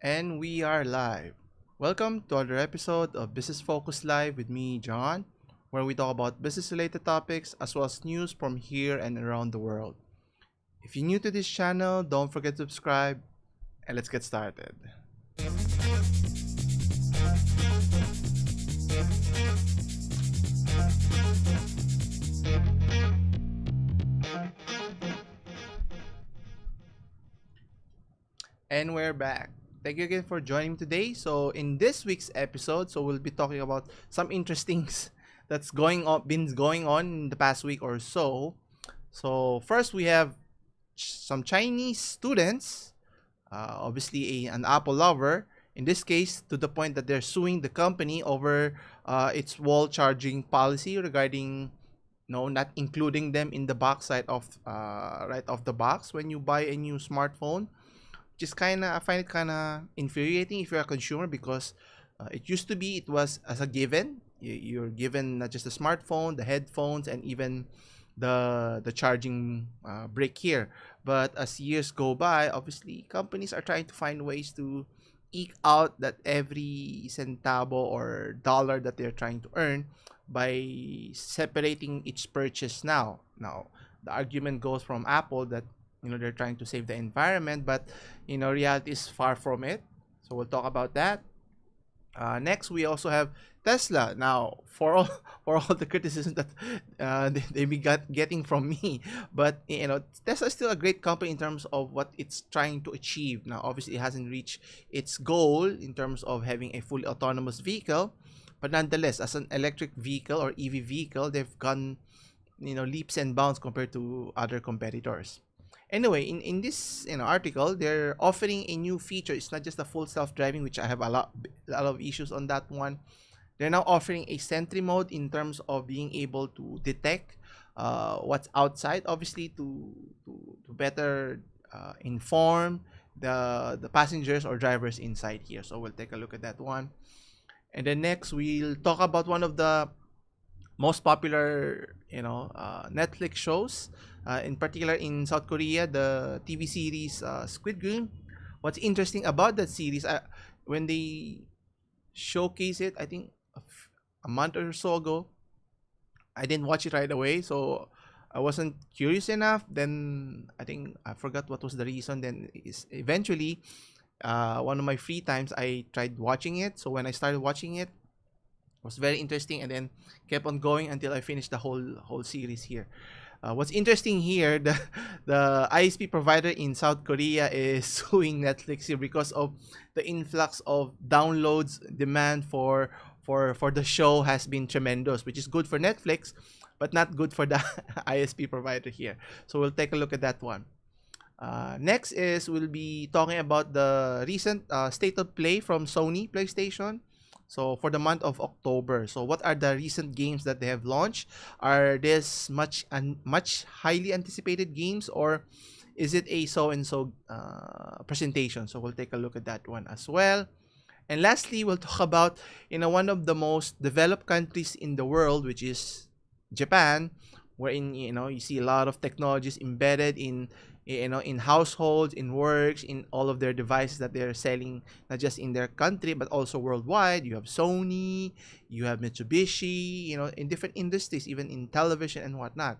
And we are live. Welcome to another episode of Business Focus Live with me, John, where we talk about business related topics as well as news from here and around the world. If you're new to this channel, don't forget to subscribe and let's get started. And we're back. Thank you again for joining me today. So in this week's episode, we'll be talking about some interesting that's going on in the past week or so. So first we have some Chinese students, obviously an Apple lover. In this case, to the point that they're suing the company over its wall charging policy regarding not including them in the box side of right off the box when you buy a new smartphone. Just kind of I find it kind of infuriating if you're a consumer because it used to be it was as a given. You're given not just the smartphone, the headphones, and even the charging brick here. But as years go by, obviously companies are trying to find ways to eke out that every centavo or dollar that they're trying to earn by separating each purchase now the argument goes from Apple that they're trying to save the environment, but reality is far from it. So we'll talk about that. Next, we also have Tesla. Now, for all for all the criticism that they be getting from me, but Tesla is still a great company in terms of what it's trying to achieve. Now, obviously, it hasn't reached its goal in terms of having a fully autonomous vehicle, but nonetheless, as an electric vehicle or EV vehicle, they've gone leaps and bounds compared to other competitors. Anyway, in this article, they're offering a new feature. It's not just a full self-driving, which I have a lot of issues on that one. They're now offering a Sentry Mode in terms of being able to detect what's outside, obviously to better inform the passengers or drivers inside here. So we'll take a look at that one. And then next, we'll talk about one of the most popular Netflix shows, in particular in South Korea, the TV series Squid Game. What's interesting about that series, when they showcase it, I think a month or so ago, I didn't watch it right away, so I wasn't curious enough. Then I think I forgot what was the reason. Then eventually, one of my free times, I tried watching it. So when I started watching it, was very interesting, and then kept on going until I finished the whole series here. What's interesting here, the ISP provider in South Korea is suing Netflix here because of the influx of downloads. Demand for the show has been tremendous, which is good for Netflix, but not good for the ISP provider here. So we'll take a look at that one. Next is we'll be talking about the recent state of play from Sony PlayStation. So for the month of October, so what are the recent games that they have launched? Are this much highly anticipated games, or is it a so and so presentation? So we'll take a look at that one as well. And lastly, we'll talk about one of the most developed countries in the world, which is Japan, wherein you see a lot of technologies embedded in households, in works, in all of their devices that they're selling, not just in their country but also worldwide. You have Sony, you have Mitsubishi, in different industries, even in television and whatnot.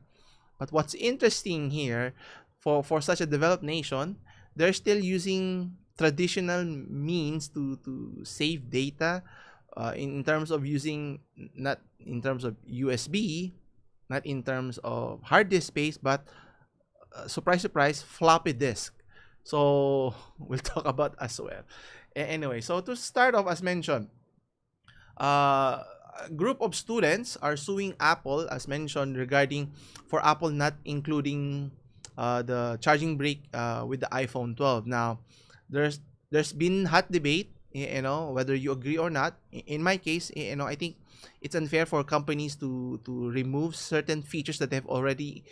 But what's interesting here, for such a developed nation, they're still using traditional means to save data, in terms of using, not in terms of USB, not in terms of hard disk space, but surprise, surprise, floppy disk. So we'll talk about as well. Anyway, so to start off, as mentioned, a group of students are suing Apple, as mentioned, regarding for Apple not including the charging brick with the iPhone 12. Now, there's been hot debate, whether you agree or not. In my case, I think it's unfair for companies to remove certain features that they've already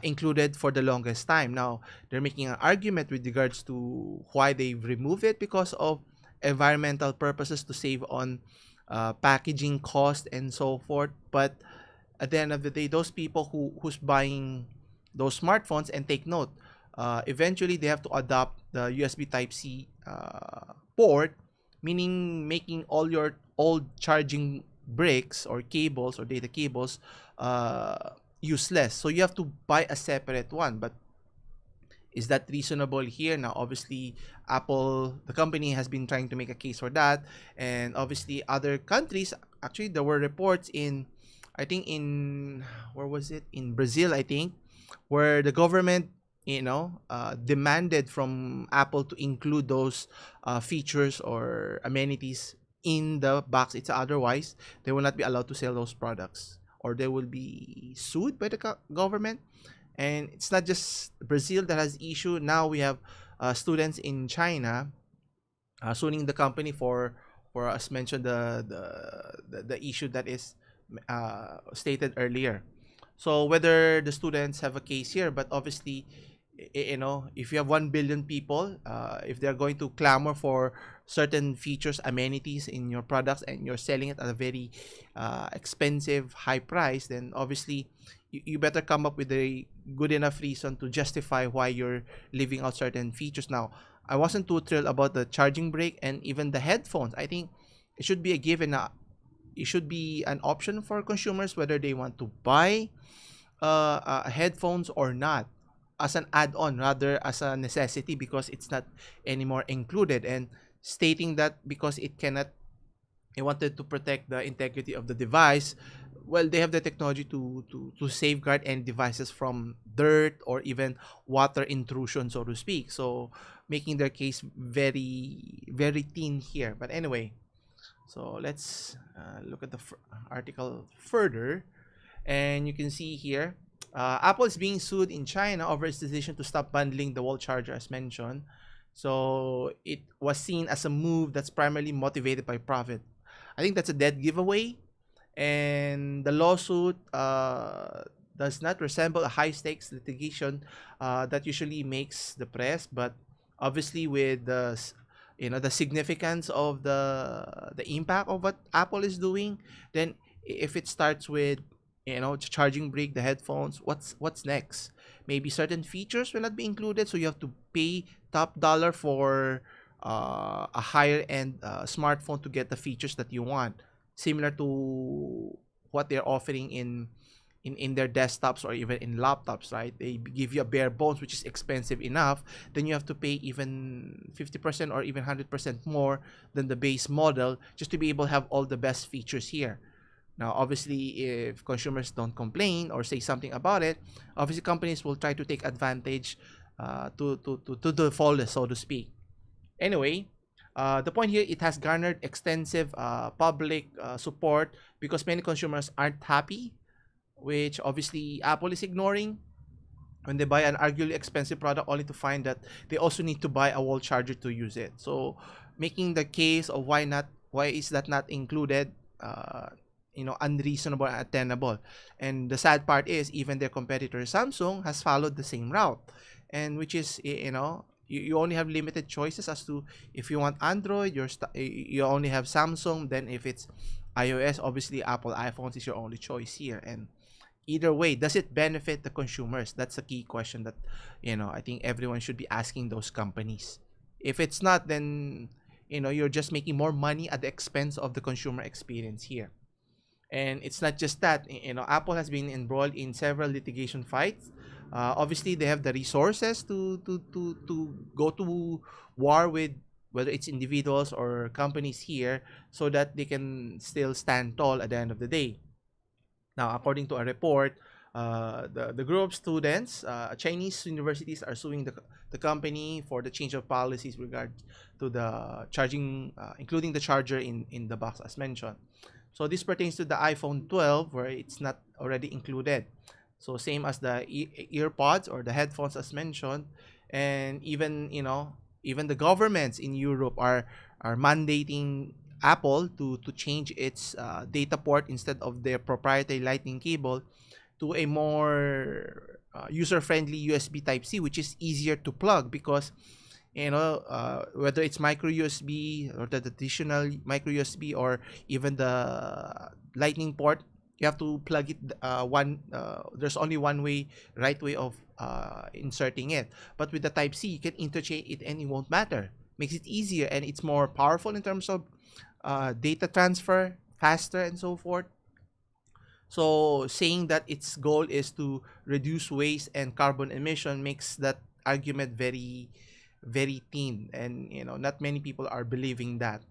included for the longest time. Now, they're making an argument with regards to why they've removed it, because of environmental purposes, to save on packaging cost and so forth. But at the end of the day, those people who's buying those smartphones, and take note, eventually they have to adopt the USB Type C port, meaning making all your old charging bricks or cables or data cables useless. So you have to buy a separate one. But is that reasonable here? Now, obviously, Apple, the company, has been trying to make a case for that, and obviously, other countries. Actually, there were reports in, I think in where was it? In Brazil, I think, where the government, demanded from Apple to include those features or amenities in the box. It's otherwise they will not be allowed to sell those products, or they will be sued by the government. And it's not just Brazil that has issue. Now we have students in China suing the company for as mentioned the issue that is stated earlier. So whether the students have a case here, but obviously, if you have 1 billion people, if they're going to clamor for certain features, amenities in your products, and you're selling it at a very expensive, high price, then obviously you better come up with a good enough reason to justify why you're leaving out certain features. Now, I wasn't too thrilled about the charging brick and even the headphones. I think it should be a given. It should be an option for consumers whether they want to buy headphones or not, as an add-on rather as a necessity, because it's not anymore included. And stating that because it wanted to protect the integrity of the device. Well, they have the technology to safeguard any devices from dirt or even water intrusion, so to speak. So making their case very, very thin here. But anyway, so let's look at the article further. And you can see here, Apple is being sued in China over its decision to stop bundling the wall charger, as mentioned. So it was seen as a move that's primarily motivated by profit. I think that's a dead giveaway. And the lawsuit does not resemble a high stakes litigation that usually makes the press. But obviously, with the significance of the impact of what Apple is doing, then if it starts with charging brick, the headphones, what's next? Maybe certain features will not be included, so you have to pay top dollar for a higher end smartphone to get the features that you want, similar to what they're offering in their desktops or even in laptops, right? They give you a bare bones, which is expensive enough. Then you have to pay even 50% or even 100% more than the base model just to be able to have all the best features here. Now, obviously, if consumers don't complain or say something about it, obviously companies will try to take advantage to the fullest, so to speak. Anyway, the point here, it has garnered extensive public support because many consumers aren't happy, which obviously Apple is ignoring when they buy an arguably expensive product only to find that they also need to buy a wall charger to use it. So making the case of why is that not included, unreasonable and attainable. And the sad part is even their competitor Samsung has followed the same route, and which is you only have limited choices as to if you want Android, you only have Samsung. Then if it's iOS, obviously Apple iPhones is your only choice here. And either way, does it benefit the consumers? That's a key question that I think everyone should be asking those companies. If it's not, then you're just making more money at the expense of the consumer experience here. And it's not just that. Apple has been embroiled in several litigation fights. Obviously, they have the resources to go to war with whether it's individuals or companies here, so that they can still stand tall at the end of the day. Now, according to a report, the group of students, Chinese universities, are suing the company for the change of policies regard to the charging, including the charger in the box, as mentioned. So this pertains to the iPhone 12, where it's not already included. So same as the earpods or the headphones, as mentioned. And even even the governments in Europe are mandating Apple to change its data port instead of their proprietary Lightning cable to a more user-friendly USB Type-C, which is easier to plug, because whether it's micro USB or the traditional micro USB or even the Lightning port, you have to plug it there's only one way, right way of inserting it. But with the type C, you can interchange it and it won't matter. Makes it easier, and it's more powerful in terms of data transfer, faster, and so forth. So saying that its goal is to reduce waste and carbon emission makes that argument very, very thin, and not many people are believing that.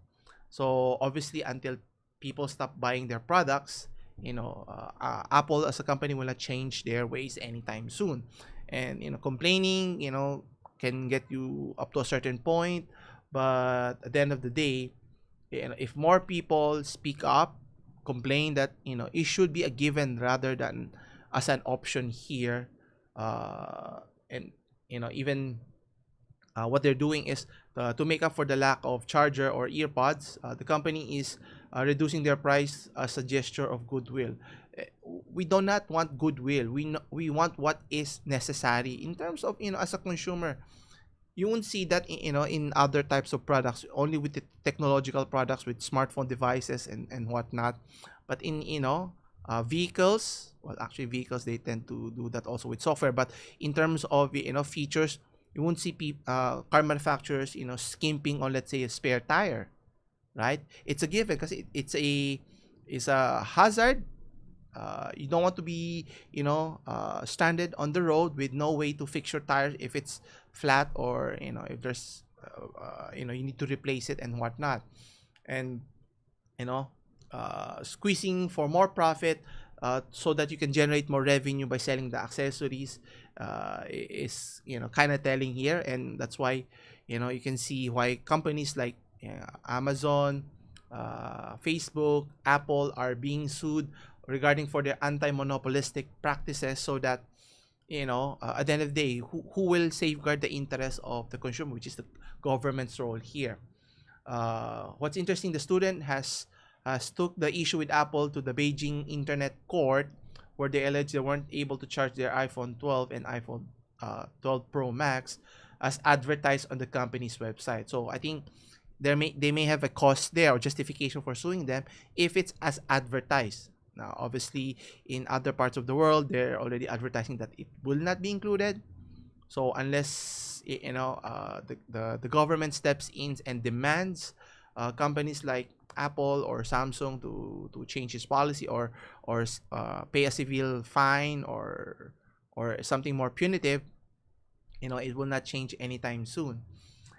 So obviously, until people stop buying their products, Apple as a company will not change their ways anytime soon. And complaining, can get you up to a certain point, but at the end of the day, if more people speak up, complain that it should be a given rather than as an option here, and even what they're doing is to make up for the lack of charger or earpods. The company is reducing their price as a gesture of goodwill. We do not want goodwill. We want what is necessary in terms of as a consumer. You won't see that in other types of products, only with the technological products with smartphone devices and whatnot. But in vehicles, well, actually vehicles, they tend to do that also with software. But in terms of features, you won't see car manufacturers skimping on, let's say, a spare tire, right? It's a given because it's a hazard. You don't want to be stranded on the road with no way to fix your tires if it's flat, or if there's you need to replace it and whatnot. And squeezing for more profit, so that you can generate more revenue by selling the accessories, is kind of telling here. And that's why you can see why companies like Amazon, Facebook, Apple are being sued regarding for their anti-monopolistic practices, so that at the end of the day, who will safeguard the interest of the consumer, which is the government's role here. What's interesting, the student has took the issue with Apple to the Beijing Internet Court, where they allege they weren't able to charge their iPhone 12 and iPhone 12 Pro Max as advertised on the company's website. So I think they may have a cost there or justification for suing them if it's as advertised. Now, obviously, in other parts of the world, they're already advertising that it will not be included. So unless the government steps in and demands companies like Apple or Samsung to change its policy, or pay a civil fine, or something more punitive, it will not change anytime soon.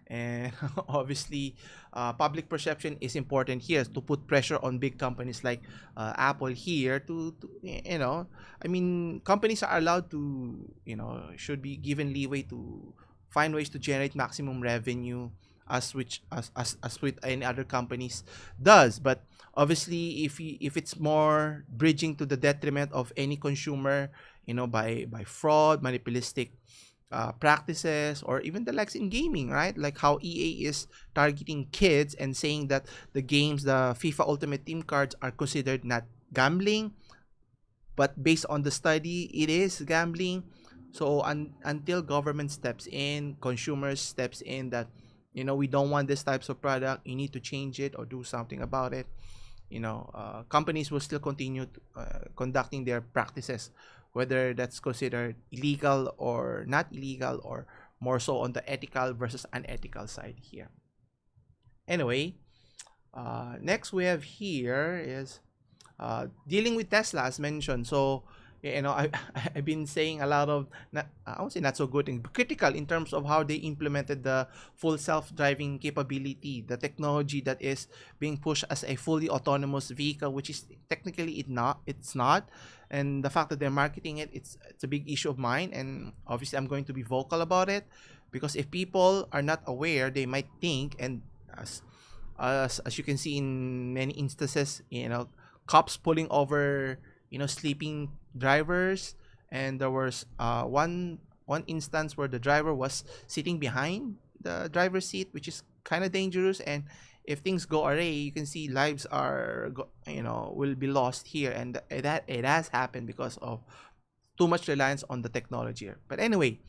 And obviously, public perception is important here to put pressure on big companies like Apple here to I mean, companies are allowed to should be given leeway to find ways to generate maximum revenue, as with any other companies does. But obviously, if it's more bridging to the detriment of any consumer, by fraud, manipulistic practices, or even the likes in gaming, right? Like how EA is targeting kids and saying that the games, the FIFA Ultimate Team cards, are considered not gambling, but based on the study, it is gambling. So until government steps in, consumers steps in, that we don't want this types of product, you need to change it or do something about it, companies will still continue conducting their practices, whether that's considered illegal or not illegal, or more so on the ethical versus unethical side here. Anyway, next we have here is dealing with Tesla, as mentioned. So I've been saying a lot of, I won't say not so good, but critical in terms of how they implemented the full self-driving capability, the technology that is being pushed as a fully autonomous vehicle, which is technically it's not. And the fact that they're marketing it, it's a big issue of mine, and obviously I'm going to be vocal about it, because if people are not aware, they might think, and as you can see in many instances, cops pulling over sleeping drivers. And there was one instance where the driver was sitting behind the driver's seat, which is kind of dangerous. And if things go awry, you can see lives are will be lost here, and that it has happened because of too much reliance on the technology here. But anyway,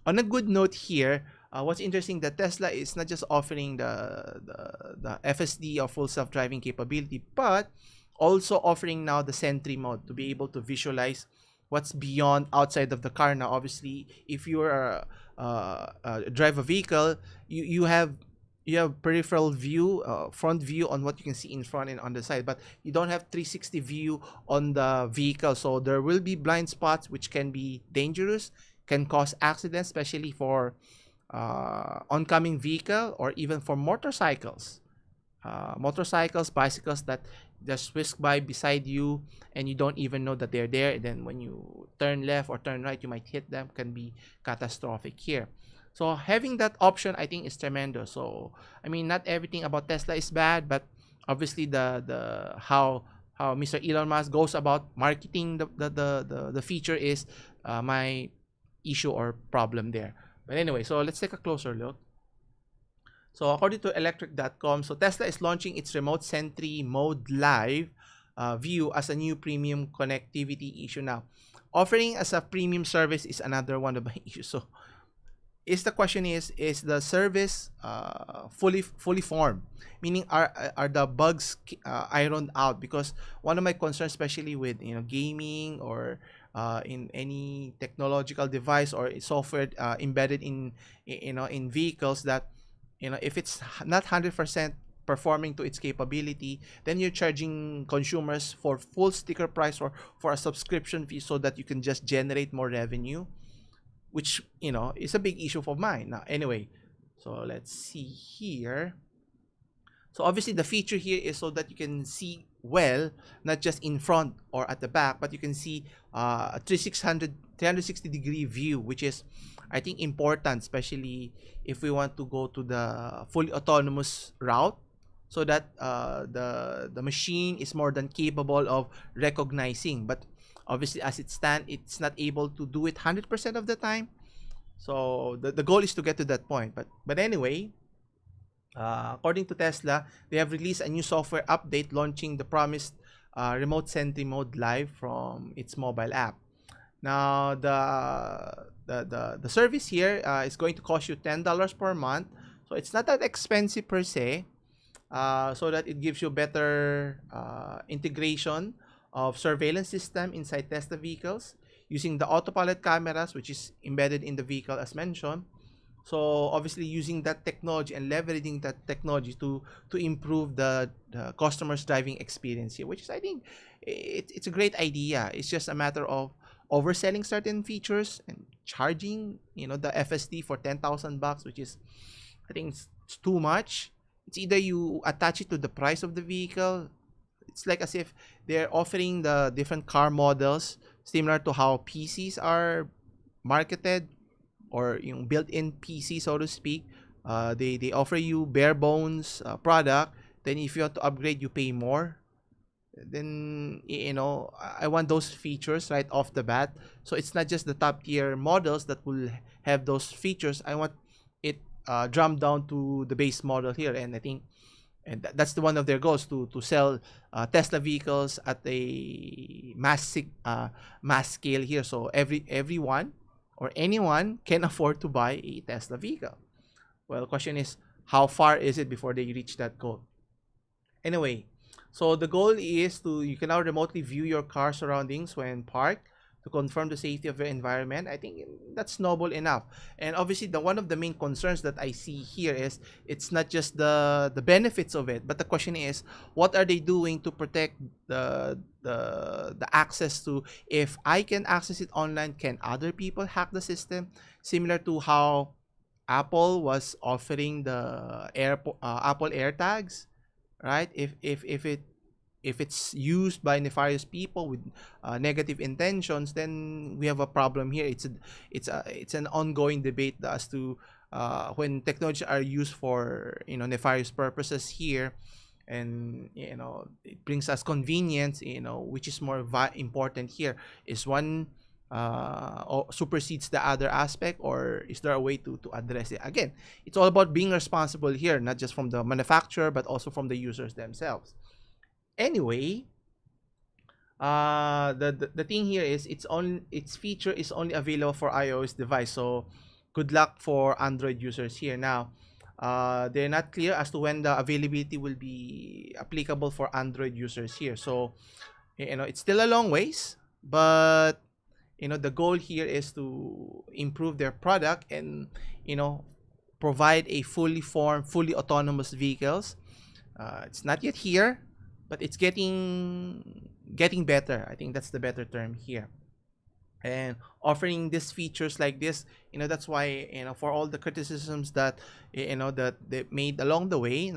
on a good note here, what's interesting, that Tesla is not just offering the FSD or full self-driving capability, but also offering now the Sentry Mode to be able to visualize what's beyond outside of the car. Now obviously if you are drive a vehicle, you have peripheral view, front view on what you can see in front and on the side, but you don't have 360 view on the vehicle. So there will be blind spots which can be dangerous, can cause accidents, especially for oncoming vehicle or even for motorcycles. Motorcycles, bicycles that just whisk by beside you and you don't even know that they're there. And then when you turn left or turn right, you might hit them. Can be catastrophic here. So having that option, I think, is tremendous. So I mean, not everything about Tesla is bad, but obviously the how Mr. Elon Musk goes about marketing the feature is my issue or problem there. But anyway, so let's take a closer look. So according to electric.com, so Tesla is launching its remote Sentry Mode Live view as a new premium connectivity issue now. Offering as a premium service is another one of my issues. So the question is the service fully formed? Meaning are the bugs ironed out? Because one of my concerns, especially with gaming or in any technological device or software embedded in vehicles, that if it's not 100% performing to its capability, then you're charging consumers for full sticker price or for a subscription fee so that you can just generate more revenue, which is a big issue for mine. Now anyway, so let's see here. So obviously the feature here is so that you can see well, not just in front or at the back, but you can see a 360 degree view, which is, I think, important, especially if we want to go to the fully autonomous route, so that the machine is more than capable of recognizing. But obviously, as it stands, it's not able to do it 100% of the time. So the goal is to get to that point. But anyway, according to Tesla, they have released a new software update launching the promised remote Sentry Mode Live from its mobile app. Now the service here is going to cost you $10 per month, so it's not that expensive per se. So that it gives you better integration of surveillance system inside Tesla vehicles using the autopilot cameras, which is embedded in the vehicle as mentioned. So obviously using that technology and leveraging that technology to improve the customer's driving experience here, which is, I think, it's a great idea. It's just a matter of overselling certain features and charging the FSD for 10,000 bucks, which is, I think, it's too much. It's either you attach it to the price of the vehicle. It's like as if they're offering the different car models similar to how PCs are marketed, or built-in PC, so to speak. They offer you bare bones product. Then if you want to upgrade, you pay more. Then I want those features right off the bat. So it's not just the top tier models that will have those features. I want it drummed down to the base model here, and I think, and that's the one of their goals, to sell Tesla vehicles at a mass scale here. So everyone or anyone can afford to buy a Tesla vehicle. Well, the question is, how far is it before they reach that goal? Anyway, so the goal is you can now remotely view your car surroundings when parked to confirm the safety of your environment. I think that's noble enough. And obviously, one of the main concerns that I see here is it's not just the benefits of it, but the question is, what are they doing to protect the access to? If I can access it online, can other people hack the system? Similar to how Apple was offering the Apple AirTags, right? If it's used by nefarious people with negative intentions, then we have a problem here. It's an ongoing debate as to when technology are used for nefarious purposes here, and it brings us convenience, which is more important here. Is one supersedes the other aspect, or is there a way to address it? Again, it's all about being responsible here, not just from the manufacturer but also from the users themselves. Anyway, the thing here is its feature is only available for iOS device. So good luck for Android users here. Now, they're not clear as to when the availability will be applicable for Android users here. So, it's still a long ways, but the goal here is to improve their product and provide a fully formed, fully autonomous vehicles. It's not yet here, but it's getting better. I think that's the better term here. And offering these features like this, that's why, for all the criticisms that that they made along the way,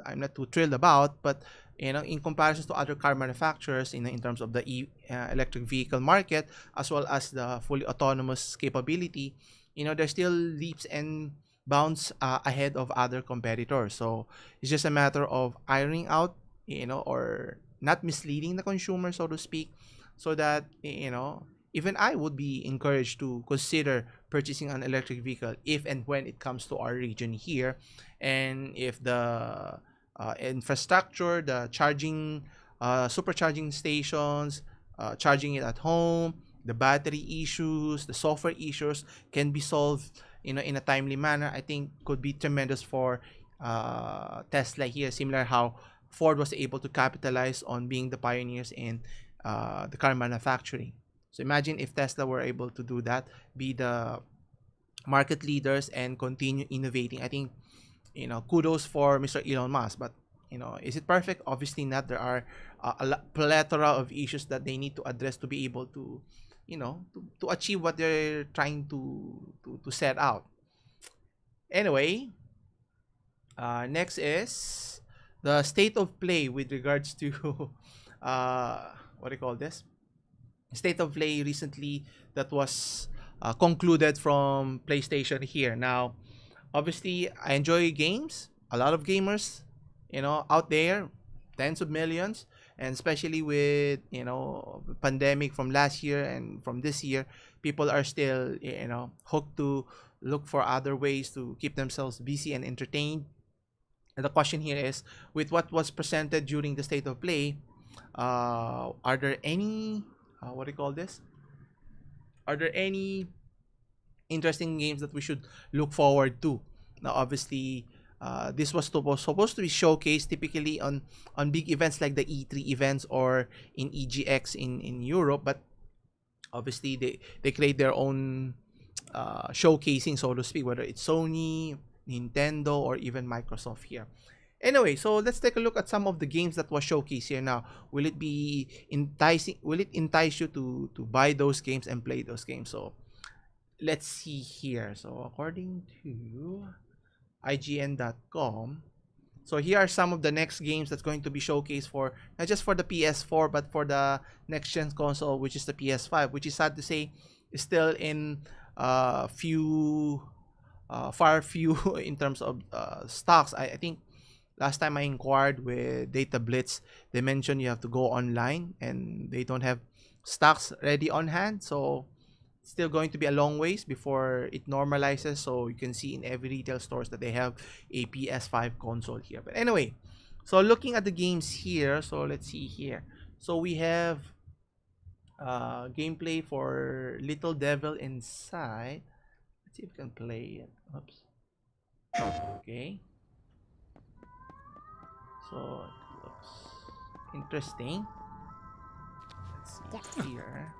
I'm not too thrilled about. But in comparison to other car manufacturers, in terms of the electric vehicle market, as well as the fully autonomous capability, there's still leaps and bounds ahead of other competitors. So it's just a matter of ironing out, or not misleading the consumer, so to speak, so that even I would be encouraged to consider purchasing an electric vehicle if and when it comes to our region here. And if the infrastructure, the charging, supercharging stations, charging it at home, the battery issues, the software issues can be solved in a timely manner, I think could be tremendous for Tesla here, similar how Ford was able to capitalize on being the pioneers in the car manufacturing. So imagine if Tesla were able to do that, be the market leaders and continue innovating. I think, kudos for Mr. Elon Musk. But, is it perfect? Obviously not. There are a plethora of issues that they need to address to be able to, to achieve what they're trying to set out. Anyway, next is the state of play with regards to what do you call this? State of play recently that was concluded from PlayStation here. Now, obviously, I enjoy games. A lot of gamers, out there, tens of millions, and especially with pandemic from last year and from this year, people are still hooked to look for other ways to keep themselves busy and entertained. And the question here is, with what was presented during the state of play, are there any what do you call this? Are there any interesting games that we should look forward to? Now, obviously, this was supposed to be showcased typically on big events like the E3 events or in EGX in Europe, but obviously they create their own showcasing, so to speak, whether it's Sony, Nintendo, or even Microsoft here. Anyway, so let's take a look at some of the games that was showcased here. Now, will it be enticing? Will it entice you to buy those games and play those games? So let's see here. So according to IGN.com, so here are some of the next games that's going to be showcased for not just for the PS4 but for the next gen console, which is the PS5, which is sad to say is still in far few in terms of stocks. I think last time I inquired with Data Blitz, they mentioned you have to go online and they don't have stocks ready on hand. So it's still going to be a long ways before it normalizes. So you can see in every retail stores that they have a PS5 console here. But anyway, so looking at the games here, so let's see here. So we have gameplay for Little Devil Inside. Let's see if we can play it. Oops. Okay. So it looks interesting. Let's see here.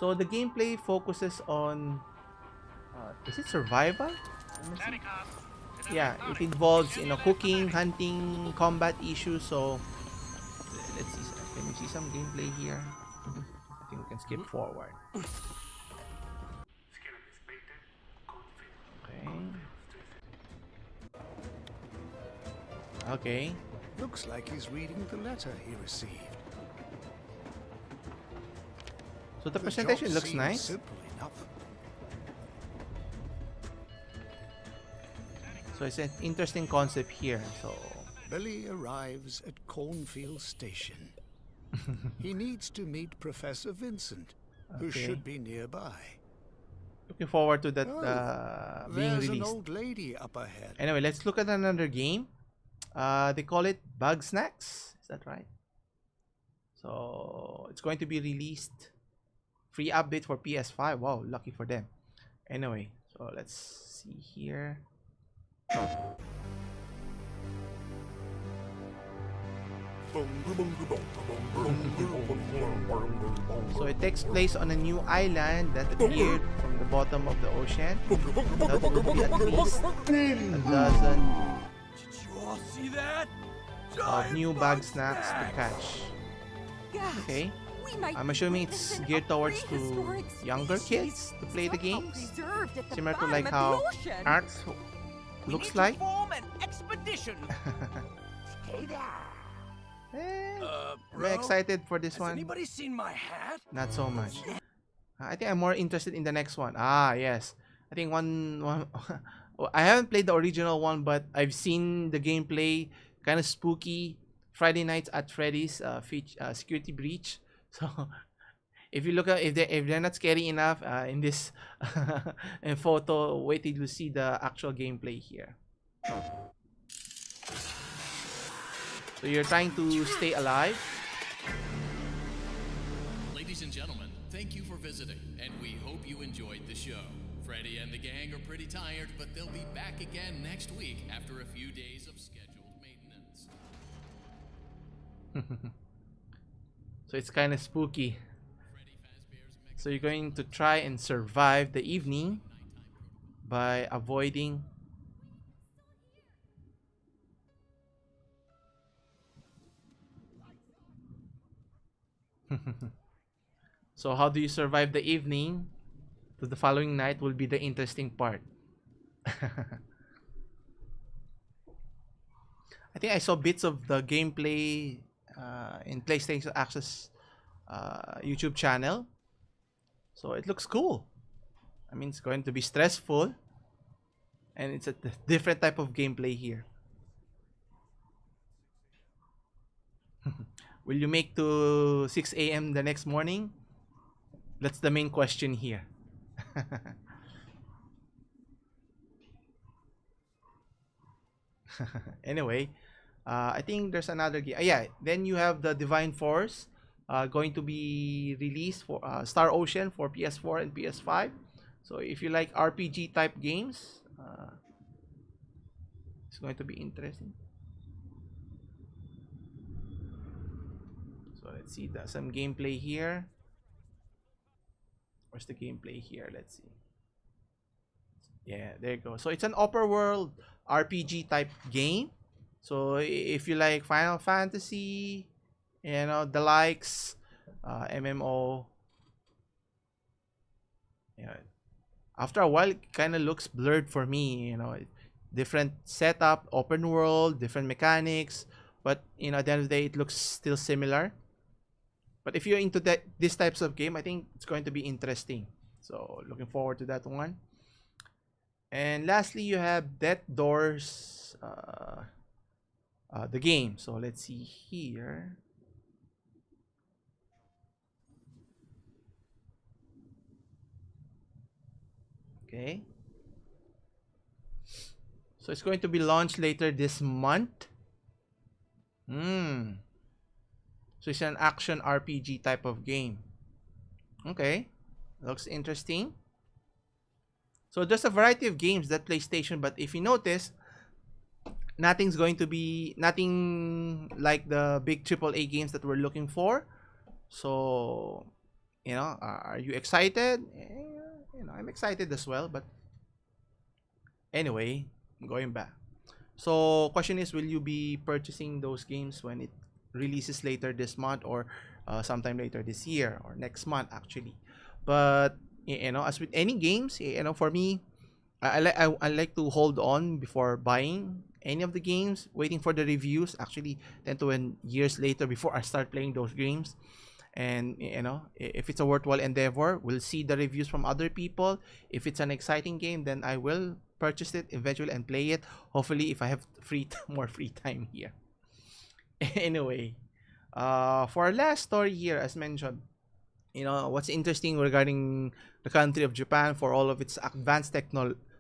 So the gameplay focuses on is it survival? Yeah, it involves cooking, hunting, combat issues. So let's see. Can we see some gameplay here? I think we can skip forward. Okay. Okay. Looks like he's reading the letter he received. So the presentation looks nice. Simple enough. So it's an interesting concept here. So Billy arrives at Cornfield Station. He needs to meet Professor Vincent, who should be nearby. Looking forward to that being There's released. an old lady up ahead. Anyway, let's look at another game. They call it Bug Snacks. Is that right? So it's going to be released free update for PS5. Wow, lucky for them. Anyway, so let's see here. So it takes place on a new island that appeared from the bottom of the ocean. That will be at least a dozen Did you all see that? of new bag snacks to catch. Gosh, Okay, we might I'm be assuming it's witnessing a geared towards to prehistoric younger species kids to play the somehow games, preserved at the similar to bottom like of how the ocean. Arts We looks need to like. form an expedition. I'm excited for this Has one. anybody seen my hat? Not so much. I think I'm more interested in the next one. Ah, yes. I think one I haven't played the original one, but I've seen the gameplay. Kind of spooky. Friday Nights at Freddy's security breach. So if you look at if they're not scary enough in this in photo, wait till you see the actual gameplay here. So you're trying to stay alive. Ladies and gentlemen, thank you for visiting, and we hope you enjoyed the show. Freddy and the gang are pretty tired, but they'll be back again next week after a few days of scheduled maintenance. So it's kind of spooky. So you're going to try and survive the evening by avoiding So how do you survive the evening to the following night will be the interesting part. I think I saw bits of the gameplay in PlayStation Access YouTube channel. So it looks cool. I mean, it's going to be stressful. And it's a different type of gameplay here. Will you make to 6 a.m. the next morning? That's the main question here. Anyway, I think there's another game. Yeah, then you have the Divine Force going to be released for Star Ocean for PS4 and PS5. So if you like RPG type games, it's going to be interesting. So let's see some gameplay here. Where's the gameplay here? Let's see. Yeah, there you go. So it's an open world RPG type game. So if you like Final Fantasy, you know, the likes, MMO, yeah. After a while, it kind of looks blurred for me. You know, different setup, open world, different mechanics, but you know, at the end of the day, it looks still similar. But if you're into these types of game, I think it's going to be interesting. So looking forward to that one. And lastly, you have Death Doors, the game. So let's see here. Okay. So it's going to be launched later this month. So it's an action RPG type of game. Okay. Looks interesting. So there's a variety of games that PlayStation, but if you notice, nothing like the big AAA games that we're looking for. So, you know, are you excited? You know, I'm excited as well, but anyway, going back. So, question is, will you be purchasing those games when it releases later this month or sometime later this year or next month actually? But you know, as with any games, you know, for me, I like to hold on before buying any of the games, waiting for the reviews. Actually, 10 to 20 years later before I start playing those games. And you know, if it's a worthwhile endeavor, we'll see the reviews from other people. If it's an exciting game, then I will purchase it eventually and play it. Hopefully, if I have more free time here. Anyway, for our last story here, as mentioned, you know, what's interesting regarding the country of Japan, for all of its advanced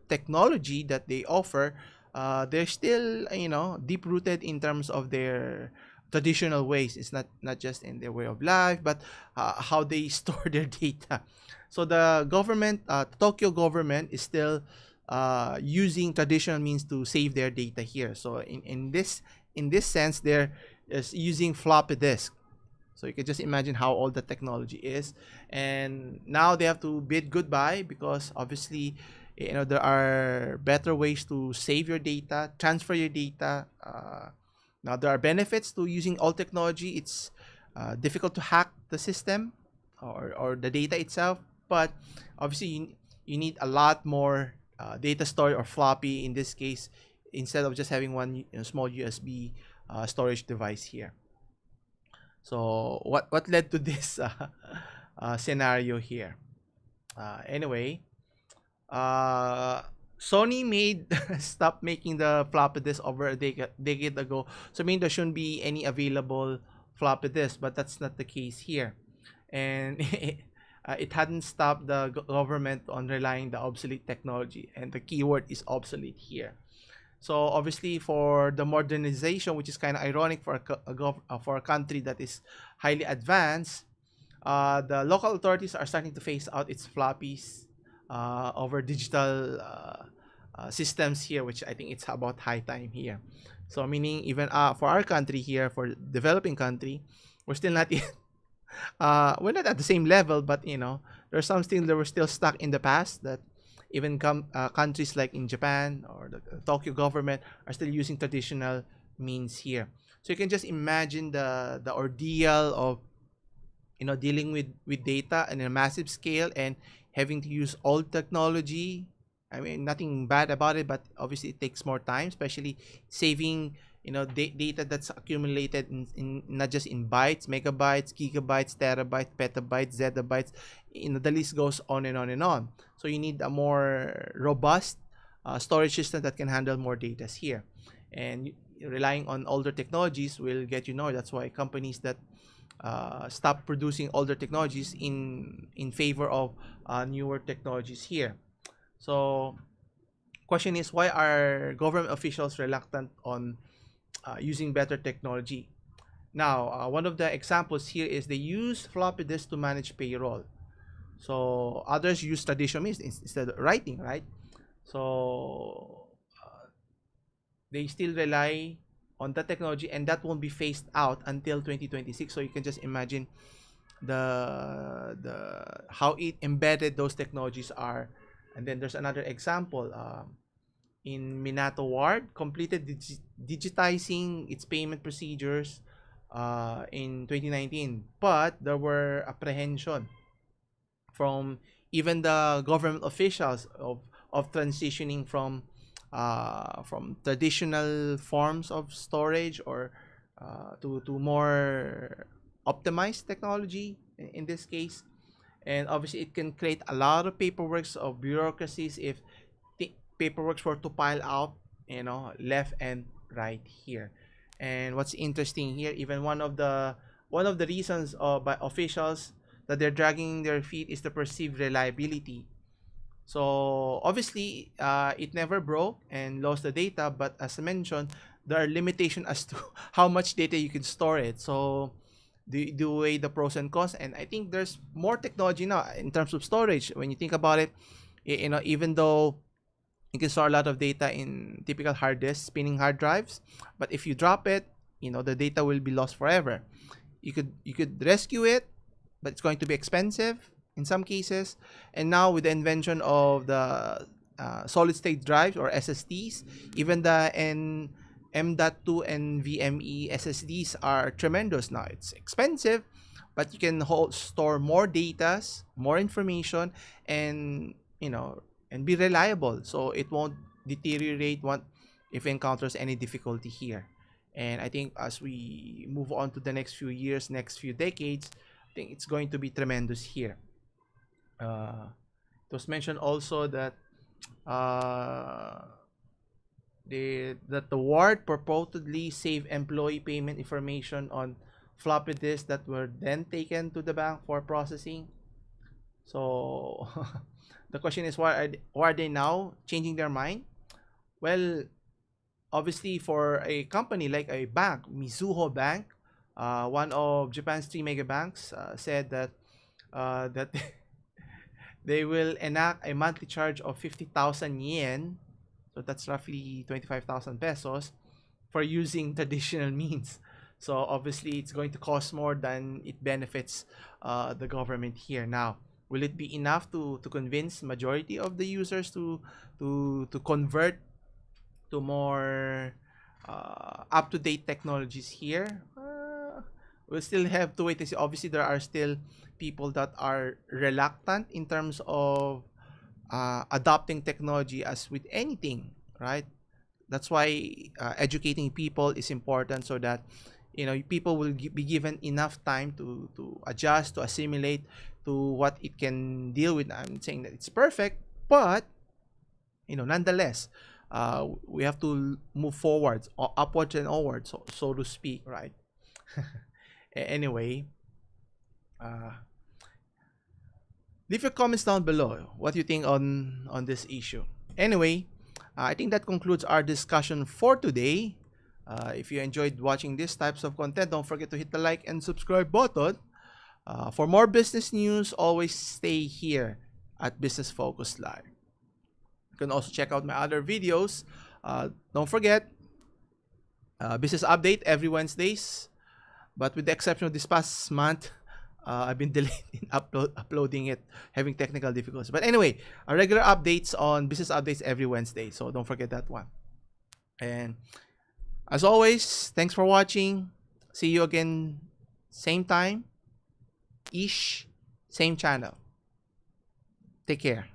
technology that they offer, they're still, you know, deep rooted in terms of their traditional ways. It's not just in their way of life, but how they store their data. So the government, Tokyo government, is still using traditional means to save their data here. So in this sense, they're is using floppy disk. So you can just imagine how old the technology is, and now they have to bid goodbye because obviously, there are better ways to save your data, transfer your data. Now there are benefits to using old technology. It's difficult to hack the system or the data itself, but obviously you need a lot more data storage or floppy in this case instead of just having one small USB storage device here. So what led to this scenario here? Anyway, uh, Sony made stop making the floppy disk over a decade ago. So I mean there shouldn't be any available floppy disk, but that's not the case here, and it hadn't stopped the government on relying the obsolete technology, and the keyword is obsolete here. So obviously for the modernization, which is kind of ironic for for a country that is highly advanced, the local authorities are starting to phase out its floppies over digital systems here, which I think it's about high time here. So meaning even for our country here, for developing country, we're still not we're not at the same level, but there's some things that were still stuck in the past that even countries like in Japan or the Tokyo government are still using traditional means here. So you can just imagine the ordeal of dealing with data in a massive scale and having to use old technology. I mean, nothing bad about it, but obviously it takes more time, especially saving data that's accumulated in not just in bytes, megabytes, gigabytes, terabytes, petabytes, zettabytes. The list goes on and on and on. So you need a more robust storage system that can handle more data here, and relying on older technologies will get that's why companies that stop producing older technologies in favor of newer technologies here. So question is, why are government officials reluctant on using better technology? Now, one of the examples here is they use floppy disk to manage payroll. So others use traditional means instead of writing, right? So they still rely on that technology, and that won't be phased out until 2026. So you can just imagine the how it embedded those technologies are. And then there's another example. In Minato Ward, completed digitizing its payment procedures in 2019, but there were apprehension from even the government officials of transitioning from traditional forms of storage or to more optimized technology in this case. And obviously it can create a lot of paperwork of bureaucracies if the paperwork were to pile out left and right here. And what's interesting here, even one of the reasons by officials that they're dragging their feet is the perceived reliability. So obviously it never broke and lost the data, but as I mentioned, there are limitations as to how much data you can store it. So do weigh the pros and cons, and I think there's more technology now in terms of storage. When you think about it, even though you can store a lot of data in typical hard disks, spinning hard drives, but if you drop it, the data will be lost forever. You could rescue it, but it's going to be expensive in some cases. And now with the invention of the solid state drives or SSDs, even the M.2 and VMe SSDs are tremendous now. It's expensive, but you can store more data, more information, and and be reliable, so it won't deteriorate if it encounters any difficulty here. And I think as we move on to the next few years, next few decades, I think it's going to be tremendous here. It was mentioned also that the ward purportedly saved employee payment information on floppy disks that were then taken to the bank for processing. So the question is, why are they now changing their mind? Well, obviously for a company like a bank, Mizuho Bank, one of Japan's 3 mega banks, said that they will enact a monthly charge of 50,000 yen, so that's roughly 25,000 pesos, for using traditional means. So obviously it's going to cost more than it benefits the government here. Now, will it be enough to convince majority of the users to convert to more up-to-date technologies here? We'll still have to wait and see. Obviously, there are still people that are reluctant in terms of adopting technology, as with anything, right? That's why educating people is important, so that people will be given enough time to adjust, to assimilate to what it can deal with. I'm saying that it's perfect, but nonetheless, we have to move forwards, or upwards and onwards, so to speak, right? Anyway, leave your comments down below. What you think on this issue? Anyway, I think that concludes our discussion for today. If you enjoyed watching these types of content, don't forget to hit the like and subscribe button. For more business news, always stay here at Business Focus Live. You can also check out my other videos. Don't forget, business update every Wednesdays. But with the exception of this past month, I've been delayed in uploading it, having technical difficulties. But anyway, regular updates on business updates every Wednesday. So don't forget that one. And as always, thanks for watching. See you again, same time, same channel. Take care.